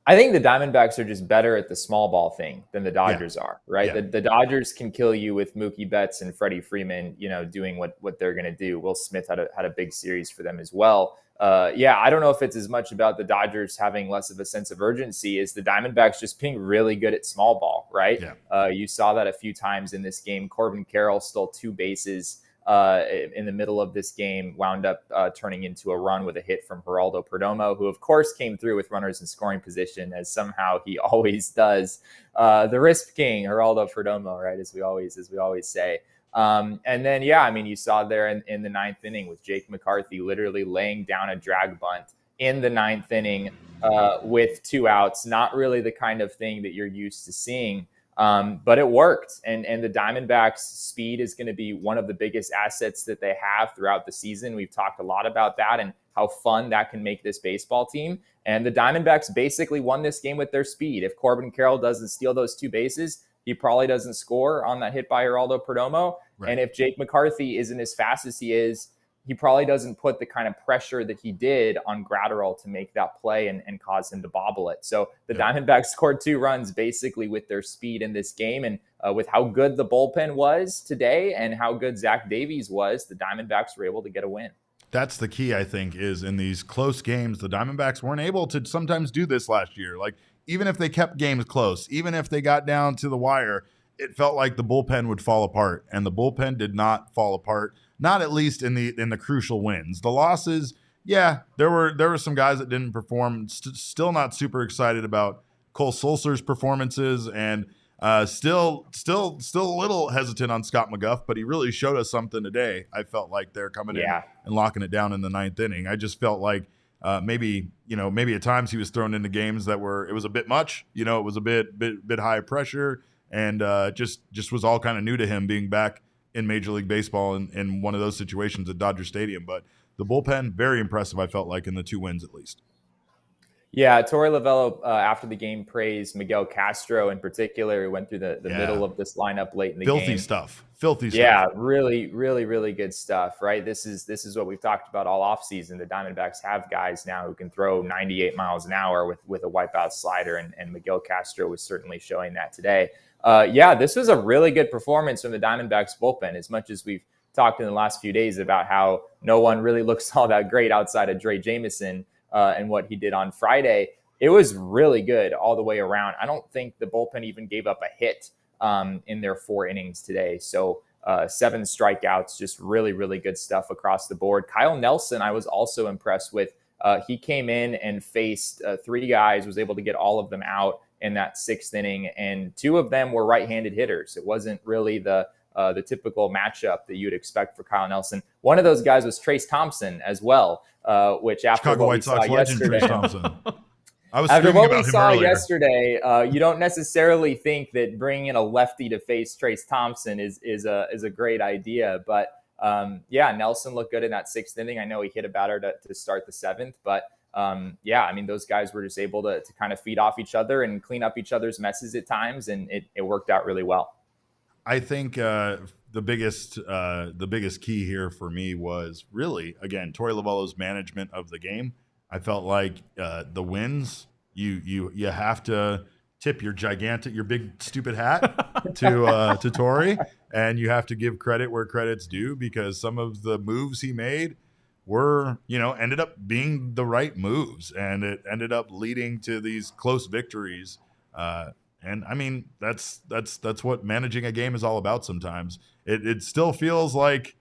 I think the Diamondbacks are just better at the small ball thing than the Dodgers are, right? Yeah. The Dodgers can kill you with Mookie Betts and Freddie Freeman, doing what they're going to do. Will Smith had a big series for them as well. I don't know if it's as much about the Dodgers having less of a sense of urgency as the Diamondbacks just being really good at small ball, right? Yeah. You saw that a few times in this game. Corbin Carroll stole 2 bases in the middle of this game, wound up turning into a run with a hit from Geraldo Perdomo, who of course came through with runners in scoring position, as somehow he always does. The risk king, Geraldo Perdomo, right? As we always say. And then, you saw there in the 9th inning with Jake McCarthy literally laying down a drag bunt in the 9th inning with 2 outs. Not really the kind of thing that you're used to seeing. But it worked. And the Diamondbacks' speed is going to be one of the biggest assets that they have throughout the season. We've talked a lot about that and how fun that can make this baseball team. And the Diamondbacks basically won this game with their speed. If Corbin Carroll doesn't steal those 2 bases, he probably doesn't score on that hit by Geraldo Perdomo. Right. And if Jake McCarthy isn't as fast as he is, he probably doesn't put the kind of pressure that he did on Gratterall to make that play and cause him to bobble it. So the Diamondbacks scored 2 runs basically with their speed in this game. And with how good the bullpen was today and how good Zach Davies was, the Diamondbacks were able to get a win. That's the key, I think, is in these close games, the Diamondbacks weren't able to sometimes do this last year. Like, even if they kept games close, even if they got down to the wire, it felt like the bullpen would fall apart. And the bullpen did not fall apart. Not at least in the crucial wins. The losses, there were some guys that didn't perform. Still not super excited about Cole Sulser's performances, and still a little hesitant on Scott McGuff, but he really showed us something today. I felt like they're coming in and locking it down in the 9th inning. I just felt like maybe at times he was thrown into games that it was a bit much. It was a bit high pressure, and just was all kind of new to him being back in Major League Baseball in one of those situations at Dodger Stadium. But the bullpen, very impressive, I felt like, in the 2 wins at least. Yeah, Torey Lovullo, after the game, praised Miguel Castro in particular, who went through the middle of this lineup late in the game. Filthy stuff. Yeah, really, really, really good stuff, right? This is what we've talked about all offseason. The Diamondbacks have guys now who can throw 98 miles an hour with a wipeout slider, and Miguel Castro was certainly showing that today. This was a really good performance from the Diamondbacks bullpen, as much as we've talked in the last few days about how no one really looks all that great outside of Dre Jameson and what he did on Friday. It was really good all the way around. I don't think the bullpen even gave up a hit in their 4 innings today. So 7 strikeouts, just really, really good stuff across the board. Kyle Nelson, I was also impressed with. He came in and faced 3 guys, was able to get all of them out in that 6th inning, and 2 of them were right-handed hitters. It wasn't really the typical matchup that you'd expect for Kyle Nelson. One of those guys was Trace Thompson as well, which after Chicago what White we Sox saw legend yesterday, Trace Thompson. I was after what we saw earlier. yesterday, you don't necessarily think that bringing in a lefty to face Trace Thompson is a great idea, but Nelson looked good in that 6th inning. I know he hit a batter to start the 7th, but those guys were just able to kind of feed off each other and clean up each other's messes at times, and it worked out really well. I think the biggest key here for me was really, again, Torey Lovullo's management of the game. I felt like the wins, you have to tip your big stupid hat to Torey, and you have to give credit where credit's due, because some of the moves he made were, ended up being the right moves, and it ended up leading to these close victories. And I mean, that's what managing a game is all about. Sometimes it still feels like,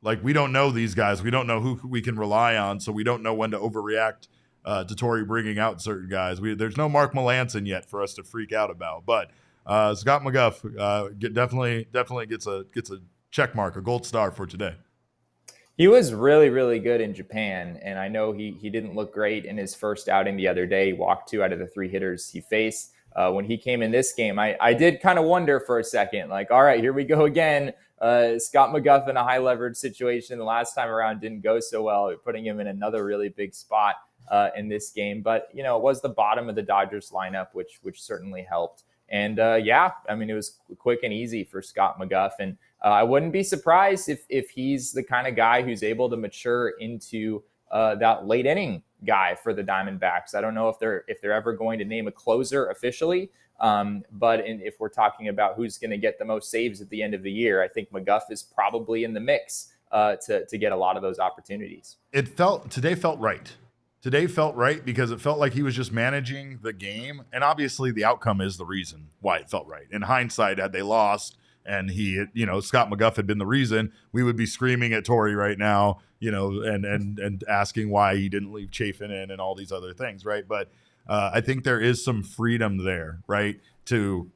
like we don't know these guys. We don't know who we can rely on. So we don't know when to overreact to Torey bringing out certain guys. There's no Mark Melancon yet for us to freak out about. But Scott McGough definitely gets a check mark, a gold star for today. He was really, really good in Japan, and I know he didn't look great in his first outing the other day. He walked 2 out of the 3 hitters he faced. When he came in this game, I did kind of wonder for a second, like, all right, here we go again. Scott McGough in a high leverage situation the last time around didn't go so well, putting him in another really big spot in this game. But, it was the bottom of the Dodgers lineup, which certainly helped. And it was quick and easy for Scott McGough. And I wouldn't be surprised if he's the kind of guy who's able to mature into that late inning guy for the Diamondbacks. I don't know if they're ever going to name a closer officially, but if we're talking about who's going to get the most saves at the end of the year, I think McGough is probably in the mix to get a lot of those opportunities. Today felt right. Today felt right because it felt like he was just managing the game, and obviously the outcome is the reason why it felt right. In hindsight, had they lost and Scott McGough had been the reason, we would be screaming at Torey right now, and asking why he didn't leave Chafin in and all these other things, right? But I think there is some freedom there, right, to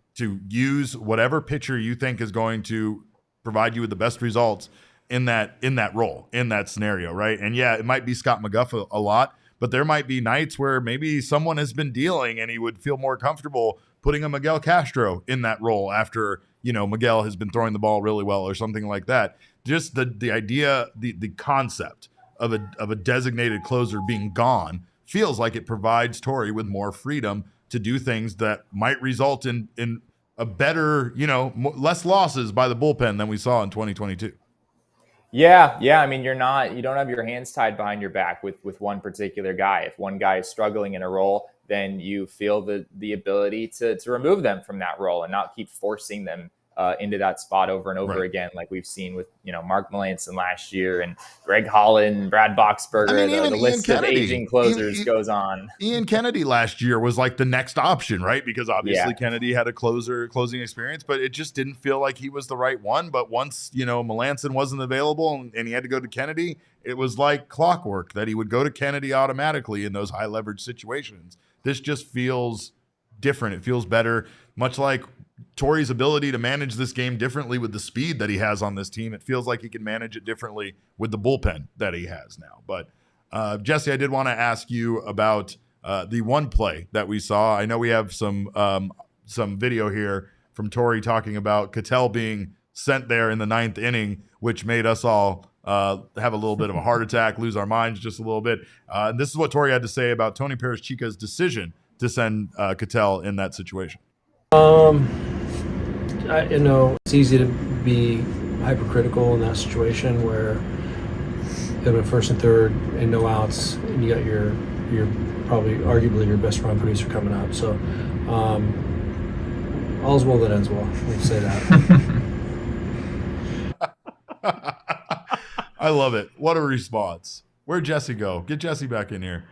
use whatever pitcher you think is going to provide you with the best results in that role, in that scenario, right? And yeah, it might be Scott McGough a lot, but there might be nights where maybe someone has been dealing and he would feel more comfortable putting a Miguel Castro in that role after, Miguel has been throwing the ball really well or something like that. Just the idea, the concept of a designated closer being gone feels like it provides Torey with more freedom to do things that might result in a better, less losses by the bullpen than we saw in 2022. Yeah. I mean, you don't have your hands tied behind your back with one particular guy. If one guy is struggling in a role, then you feel the ability to remove them from that role and not keep forcing them into that spot over and over again, like we've seen with Mark Melancon last year and Greg Holland, Brad Boxberger. The list of aging closers goes on. Ian Kennedy last year was like the next option, right? Because obviously Kennedy had a closing experience, but it just didn't feel like he was the right one. But once Melancon wasn't available and he had to go to Kennedy, it was like clockwork that he would go to Kennedy automatically in those high leverage situations. This just feels different. It feels better, much like Torey's ability to manage this game differently with the speed that he has on this team. It feels like he can manage it differently with the bullpen that he has now. But Jesse, I did want to ask you about the one play that we saw. I know we have some video here from Torey talking about Ketel being sent there in the 9th inning, which made us all have a little bit of a heart attack, lose our minds just a little bit. This is what Torey had to say about Tony Perez-Chica's decision to send Ketel in that situation. It's easy to be hypercritical in that situation where in first and third and no outs, and you got your probably arguably your best run producer coming up. So all's well that ends well. Let's say that. I love it. What a response. Where'd Jesse go? Get Jesse back in here.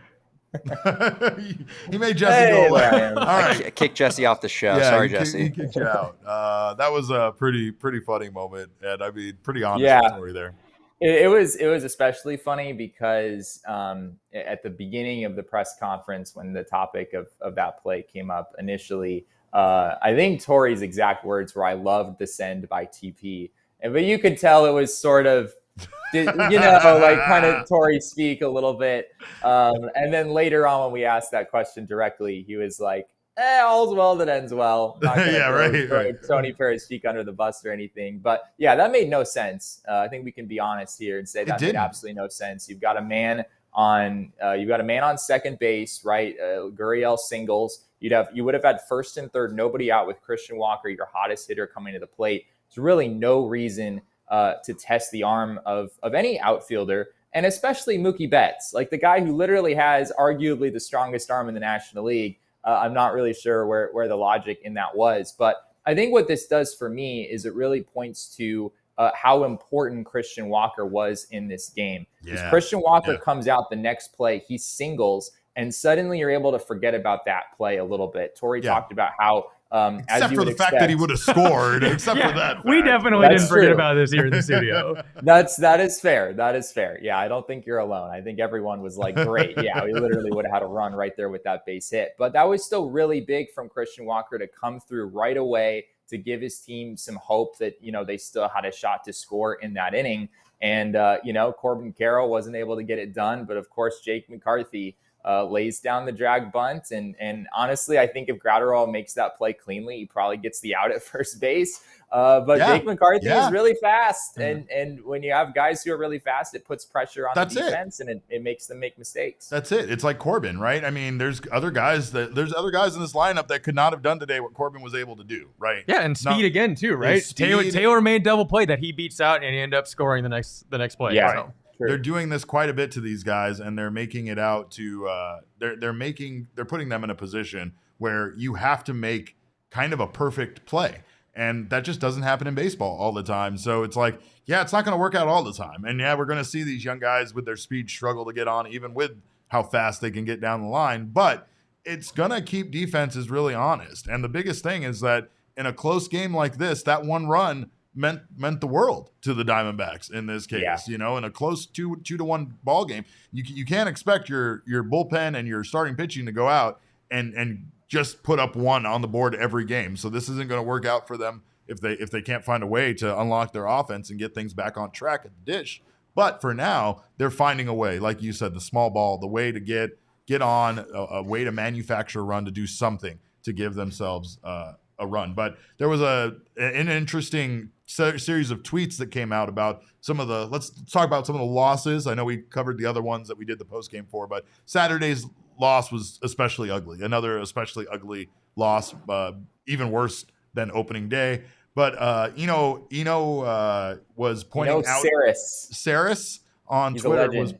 He made Jesse go away. All right. I kicked Jesse off the show. Yeah, sorry, Jesse. He kicked you out. That was a pretty funny moment, and I mean, pretty honest story there. It was especially funny because at the beginning of the press conference, when the topic of that play came up initially, I think Torey's exact words were, "I loved the send by TP," but you could tell it was sort of. Like kind of Torey speak a little bit. And then later on when we asked that question directly, he was like, all's well that ends well. Not gonna throw Tony Perez-Chica under the bus or anything. But yeah, that made no sense. I think we can be honest here and say that made absolutely no sense. You've got a man on second base, right? Gurriel singles. You would have had first and third, nobody out with Christian Walker, your hottest hitter, coming to the plate. There's really no reason to test the arm of any outfielder, and especially Mookie Betts, like the guy who literally has arguably the strongest arm in the National League. I'm not really sure where the logic in that was, but I think what this does for me is it really points to how important Christian Walker was in this game. Because Christian Walker comes out the next play, he singles, and suddenly you're able to forget about that play a little bit. Torey talked about how Except for the fact that he would have scored. Except for that, we definitely didn't forget about this here in the studio. That is fair. That is fair. Yeah, I don't think you're alone. I think everyone was like, great. Yeah, we literally would have had a run right there with that base hit. But that was still really big from Christian Walker to come through right away to give his team some hope that, they still had a shot to score in that inning. And, Corbin Carroll wasn't able to get it done. But, of course, Jake McCarthy lays down the drag bunt. And honestly, I think if Gratterall makes that play cleanly, he probably gets the out at first base. But Jake McCarthy is really fast. And when you have guys who are really fast, it puts pressure on the defense and it makes them make mistakes. That's it. It's like Corbin, right? I mean, there's other guys in this lineup that could not have done today what Corbin was able to do, right? Yeah, and speed again too, right? Taylor made double play that he beats out and he ended up scoring the next play. Yeah. So. They're doing this quite a bit to these guys, and they're making it out to they're putting them in a position where you have to make kind of a perfect play, and that just doesn't happen in baseball all the time. So it's like, it's not going to work out all the time, and we're going to see these young guys with their speed struggle to get on, even with how fast they can get down the line. But it's going to keep defenses really honest, and the biggest thing is that in a close game like this, that one run meant the world to the Diamondbacks in this case. In a close 2-1 ball game, you can't expect your bullpen and your starting pitching to go out and just put up one on the board every game. So this isn't going to work out for them if they can't find a way to unlock their offense and get things back on track at the dish. But for now, they're finding a way, like you said, the small ball, the way to get on, a way to manufacture a run, to do something to give themselves a run. But there was an interesting series of tweets that came out about let's talk about some of the losses. I know we covered the other ones that we did the post game for, but Saturday's loss was especially ugly. Another especially ugly loss, even worse than opening day. But was pointing out Saris on Twitter was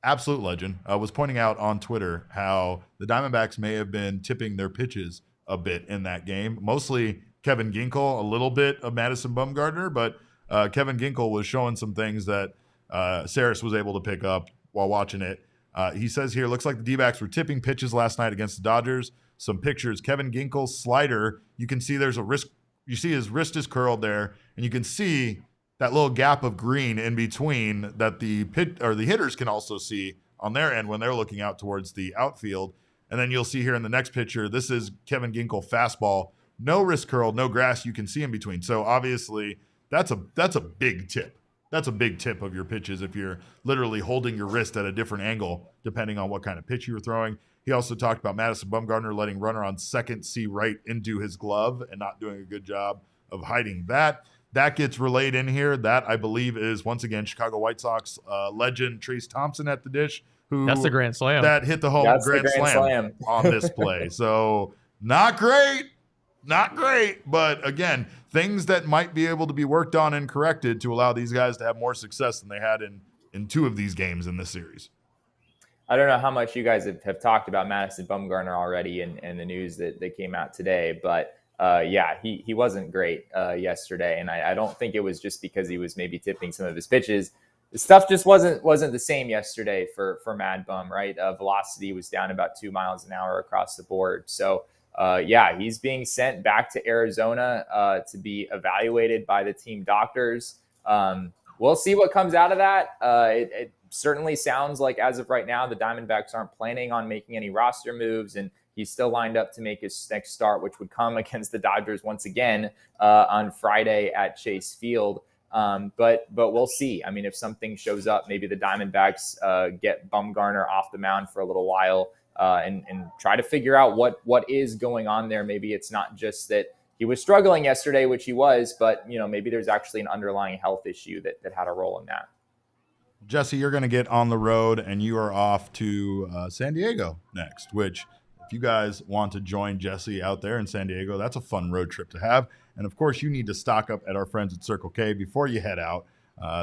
absolute legend. Was pointing out on Twitter how the Diamondbacks may have been tipping their pitches a bit in that game. Mostly Kevin Ginkel, a little bit of Madison Bumgarner, but Kevin Ginkel was showing some things that Saris was able to pick up while watching it. He says here, looks like the D-backs were tipping pitches last night against the Dodgers. Some pictures. Kevin Ginkel's slider, you can see there's a wrist. You see his wrist is curled there, and you can see that little gap of green in between that the hitters can also see on their end when they're looking out towards the outfield. And then you'll see here in the next picture, this is Kevin Ginkel fastball. No wrist curled, no grass you can see in between. So obviously that's a big tip. That's a big tip of your pitches if you're literally holding your wrist at a different angle depending on what kind of pitch you were throwing. He also talked about Madison Bumgarner letting runner on second see right into his glove and not doing a good job of hiding that. That gets relayed in here. That, I believe, is once again Chicago White Sox legend Trace Thompson at the dish. That's the grand slam. That hit the home grand slam on this play. So not great, but again, things that might be able to be worked on and corrected to allow these guys to have more success than they had in two of these games in this series. I don't know how much you guys have talked about Madison Bumgarner already and the news that came out today, but he wasn't great yesterday, and I don't think it was just because he was maybe tipping some of his pitches. The stuff just wasn't the same yesterday for Mad Bum, right? Velocity was down about 2 miles an hour across the board. So, he's being sent back to Arizona to be evaluated by the team doctors. We'll see what comes out of that. It certainly sounds like as of right now, the Diamondbacks aren't planning on making any roster moves, and he's still lined up to make his next start, which would come against the Dodgers once again on Friday at Chase Field. But we'll see. I mean, if something shows up, maybe the Diamondbacks get Bumgarner off the mound for a little while and try to figure out what is going on there. Maybe it's not just that he was struggling yesterday, which he was, but maybe there's actually an underlying health issue that had a role in that. Jesse, you're going to get on the road and you are off to San Diego next, which if you guys want to join Jesse out there in San Diego, that's a fun road trip to have. And of course, you need to stock up at our friends at Circle K before you head out.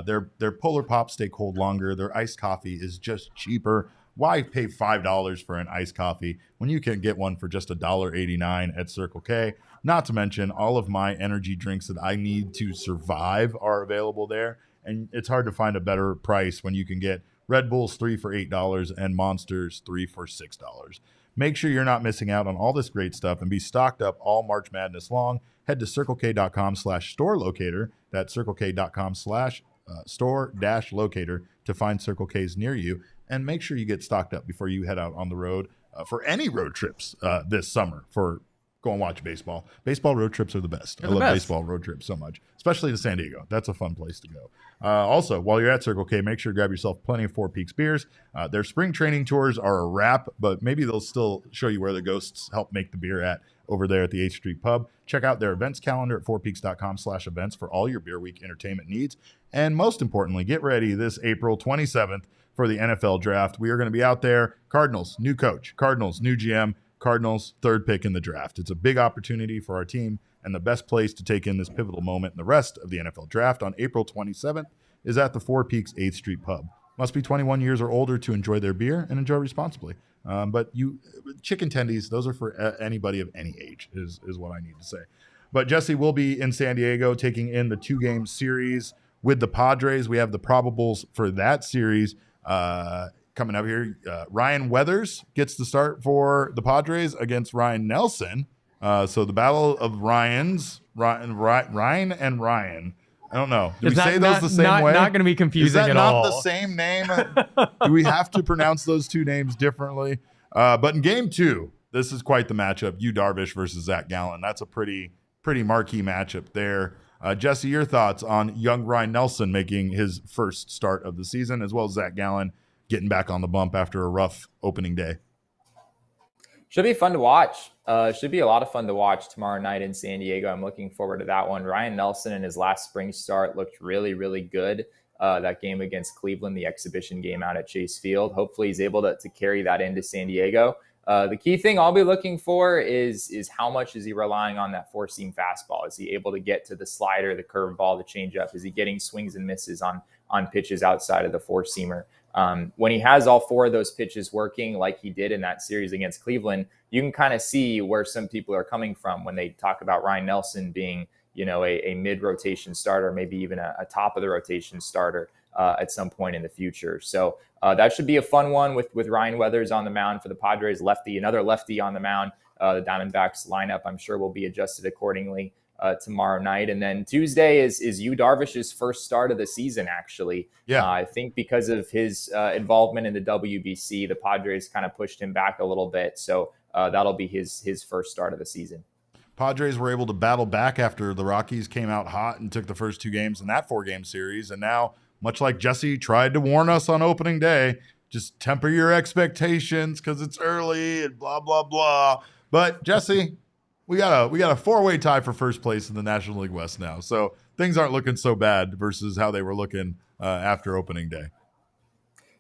Their Polar Pops stay cold longer. Their iced coffee is just cheaper. Why pay $5 for an iced coffee when you can get one for just $1.89 at Circle K? Not to mention all of my energy drinks that I need to survive are available there. And it's hard to find a better price when you can get Red Bulls 3 for $8 and Monsters 3 for $6. Make sure you're not missing out on all this great stuff and be stocked up all March Madness long. Head to CircleK.com/store locator. That's CircleK.com/store-locator to find Circle K's near you. And make sure you get stocked up before you head out on the road for any road trips this summer for go and watch baseball. Baseball road trips are the best. I love baseball road trips so much, especially to San Diego. That's a fun place to go. Also, while you're at Circle K, make sure to grab yourself plenty of Four Peaks beers. Their spring training tours are a wrap, but maybe they'll still show you where the ghosts help make the beer at over there at the 8th Street Pub. Check out their events calendar at fourpeaks.com/events for all your Beer Week entertainment needs. And most importantly, get ready this April 27th for the NFL draft. We are going to be out there. Cardinals, new coach. Cardinals, new GM. Cardinals, third pick in the draft. It's a big opportunity for our team, and the best place to take in this pivotal moment in the rest of the NFL draft on April 27th is at the Four Peaks 8th Street Pub. Must be 21 years or older to enjoy their beer and enjoy responsibly. But chicken tendies, those are for anybody of any age, is what I need to say. But Jesse will be in San Diego taking in the 2-game series with the Padres. We have the probables for that series coming up here. Ryan Weathers gets the start for the Padres against Ryan Nelson. So the battle of Ryan and Ryan. I don't know. Do we say those the same way? Not going to be confusing at all. Is that not the same name? Do we have to pronounce those two names differently? But in game 2, this is quite the matchup. Yu Darvish versus Zach Gallen. That's a pretty marquee matchup there. Jesse, your thoughts on young Ryan Nelson making his first start of the season, as well as Zach Gallen getting back on the bump after a rough opening day? Should be fun to watch. Should be a lot of fun to watch tomorrow night in San Diego. I'm looking forward to that one. Ryan Nelson in his last spring start looked really, really good. That game against Cleveland, the exhibition game out at Chase Field. Hopefully he's able to carry that into San Diego. The key thing I'll be looking for is how much is he relying on that four-seam fastball? Is he able to get to the slider, the curveball, the changeup? Is he getting swings and misses on pitches outside of the four-seamer? When he has all 4 of those pitches working like he did in that series against Cleveland, you can kind of see where some people are coming from when they talk about Ryan Nelson being, a mid-rotation starter, maybe even a top-of-the-rotation starter at some point in the future. So that should be a fun one with Ryan Weathers on the mound for the Padres, another lefty on the mound. The Diamondbacks lineup, I'm sure, will be adjusted accordingly tomorrow night. And then Tuesday is Yu Darvish's first start of the season, actually. Yeah. I think because of his involvement in the WBC, the Padres kind of pushed him back a little bit. So that'll be his first start of the season. Padres were able to battle back after the Rockies came out hot and took the first 2 games in that 4-game series. And now, much like Jesse tried to warn us on opening day, just temper your expectations because it's early and blah, blah, blah. But Jesse, we got a 4-way tie for first place in the National League West now. So things aren't looking so bad versus how they were looking after opening day.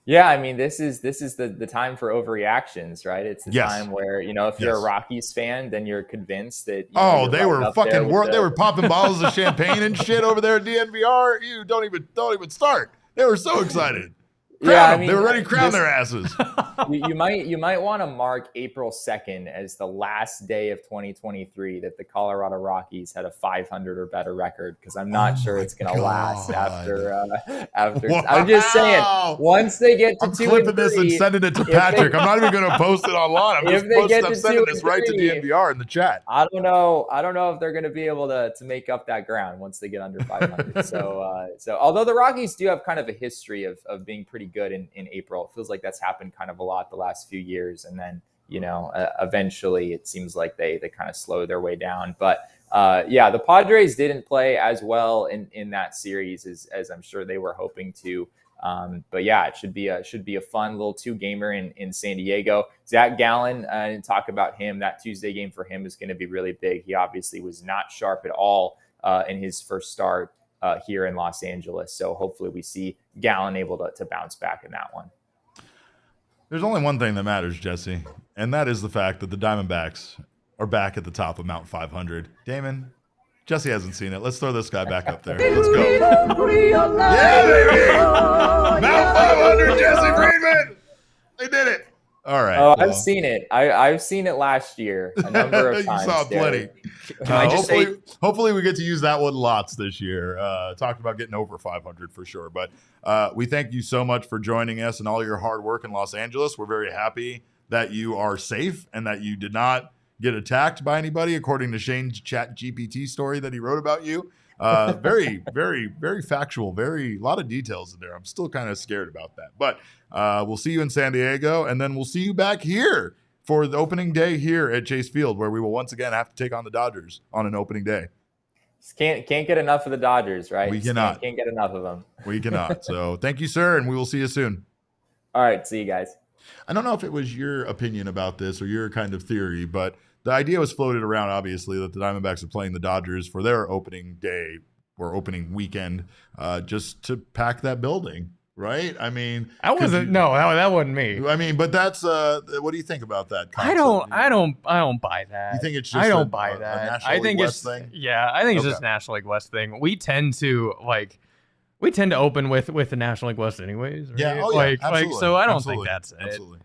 Yeah, I mean, this is the time for overreactions, right? It's the time where, if you're a Rockies fan, then you're convinced that they were fucking they were popping bottles of champagne and shit over there at DNVR. You don't even start. They were so excited. They were ready to crown their asses. You might want to mark April 2nd as the last day of 2023 that the Colorado Rockies had a 500 or better record, because I'm not sure it's going to last after. Wow. I'm just saying, once they get to I'm 2 and 3, clipping this and sending it to Patrick. I'm not even going to post it online. I'm just sending this right to DNVR in the chat. I don't know if they're going to be able to make up that ground once they get under 500. So although the Rockies do have kind of a history of being pretty good in April, it feels like that's happened kind of a lot the last few years, and then eventually it seems like they kind of slow their way down. But the Padres didn't play as well in that series as I'm sure they were hoping to. But yeah, it should be a fun little 2-gamer in San Diego. Zach Gallen, I didn't talk about him. That Tuesday game for him is going to be really big. He obviously was not sharp at all in his first start here in Los Angeles. So hopefully we see Gallen able to bounce back in that one. There's only one thing that matters, Jesse, and that is the fact that the Diamondbacks are back at the top of Mount 500. Damon, Jesse hasn't seen it. Let's throw this guy back up there. Let's go. Yeah, baby! Mount 500, Jesse Friedman! They did it. All right. Oh, well. I've seen it. I've seen it last year a number of times. You saw plenty. Hopefully we get to use that one lots this year. Talked about getting over 500 for sure. But we thank you so much for joining us and all your hard work in Los Angeles. We're very happy that you are safe and that you did not get attacked by anybody, according to Shane's ChatGPT story that he wrote about you. Very, very, very factual, a lot of details in there. I'm still kind of scared about that. But we'll see you in San Diego, and then we'll see you back here for the opening day here at Chase Field, where we will once again have to take on the Dodgers on an opening day. Just can't get enough of the Dodgers, right? We cannot. Can't get enough of them. We cannot. So thank you, sir, and we will see you soon. All right, see you guys. I don't know if it was your opinion about this or your kind of theory, but the idea was floated around, obviously, that the Diamondbacks are playing the Dodgers for their opening day or opening weekend just to pack that building, right? I mean, that wasn't me. I mean, but that's what do you think about that concept? I don't buy that. You think it's just I don't buy that. A National League West thing? Yeah, I think it's just National League West thing. We tend to open with the National League West anyways. Right? Yeah, absolutely. So I don't think that's it. Absolutely.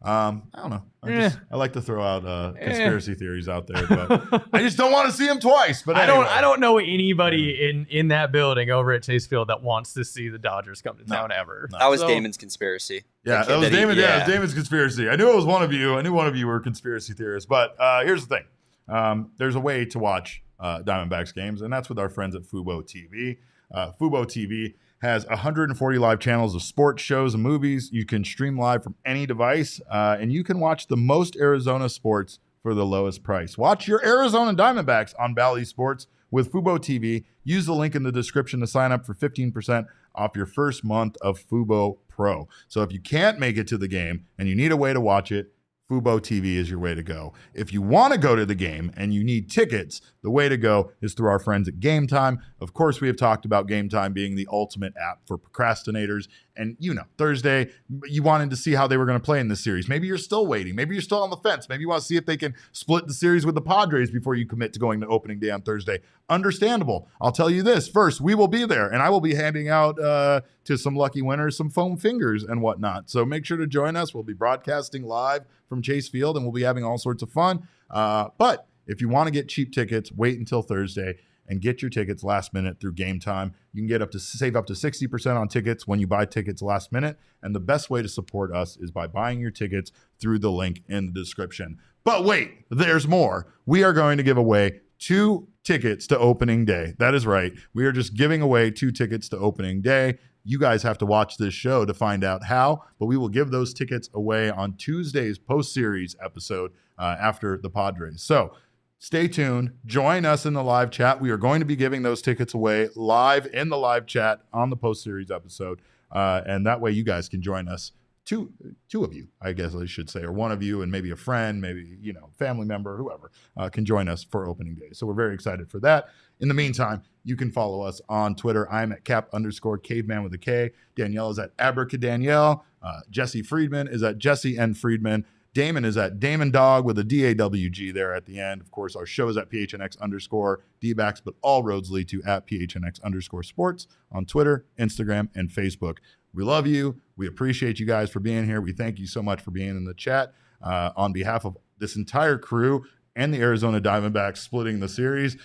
I don't know. I like to throw out conspiracy theories out there, but I just don't want to see them twice. But anyway. I don't know anybody in that building over at Chase Field that wants to see the Dodgers come to town ever. That was Damon's conspiracy. Yeah, that was Damon. Yeah, it was Damon's conspiracy. I knew it was one of you. I knew one of you were conspiracy theorists. But here's the thing: there's a way to watch Diamondbacks games, and that's with our friends at Fubo TV. Fubo TV has 140 live channels of sports, shows, and movies. You can stream live from any device, and you can watch the most Arizona sports for the lowest price. Watch your Arizona Diamondbacks on Bally Sports with Fubo TV. Use the link in the description to sign up for 15% off your first month of Fubo Pro. So if you can't make it to the game and you need a way to watch it, Fubo TV is your way to go. If you want to go to the game and you need tickets, the way to go is through our friends at Game Time. Of course, we have talked about Game Time being the ultimate app for procrastinators. And, Thursday, you wanted to see how they were going to play in this series. Maybe you're still waiting. Maybe you're still on the fence. Maybe you want to see if they can split the series with the Padres before you commit to going to opening day on Thursday. Understandable. I'll tell you this. First, we will be there, and I will be handing out to some lucky winners some foam fingers and whatnot. So make sure to join us. We'll be broadcasting live from Chase Field, and we'll be having all sorts of fun. But if you want to get cheap tickets, wait until Thursday and get your tickets last minute through Game Time. You can save up to 60% on tickets when you buy tickets last minute. And the best way to support us is by buying your tickets through the link in the description. But wait, there's more. We are going to give away 2 tickets to opening day. That is right. We are just giving away 2 tickets to opening day. You guys have to watch this show to find out how, but we will give those tickets away on Tuesday's post-series episode after the Padres. So stay tuned. Join us in the live chat. We are going to be giving those tickets away live in the live chat on the post-series episode, and that way you guys can join us. Two of you, I guess I should say, or one of you and maybe a friend, maybe, family member, whoever can join us for opening day. So we're very excited for that. In the meantime, you can follow us on Twitter. I'm at cap_caveman with a K. Danielle is at abracadanielle. Jesse Friedman is at Jesse N. Friedman. Damon is at Damon Dog with a DAWG there at the end. Of course, our show is at PHNX_DBacks, but all roads lead to at PHNX_sports on Twitter, Instagram, and Facebook. We love you. We appreciate you guys for being here. We thank you so much for being in the chat. On behalf of this entire crew and the Arizona Diamondbacks splitting the series,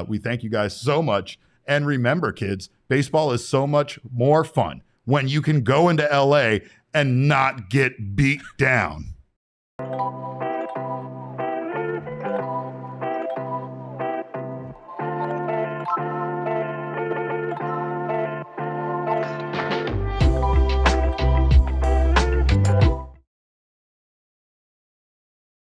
we thank you guys so much. And remember, kids, baseball is so much more fun when you can go into LA and not get beat down.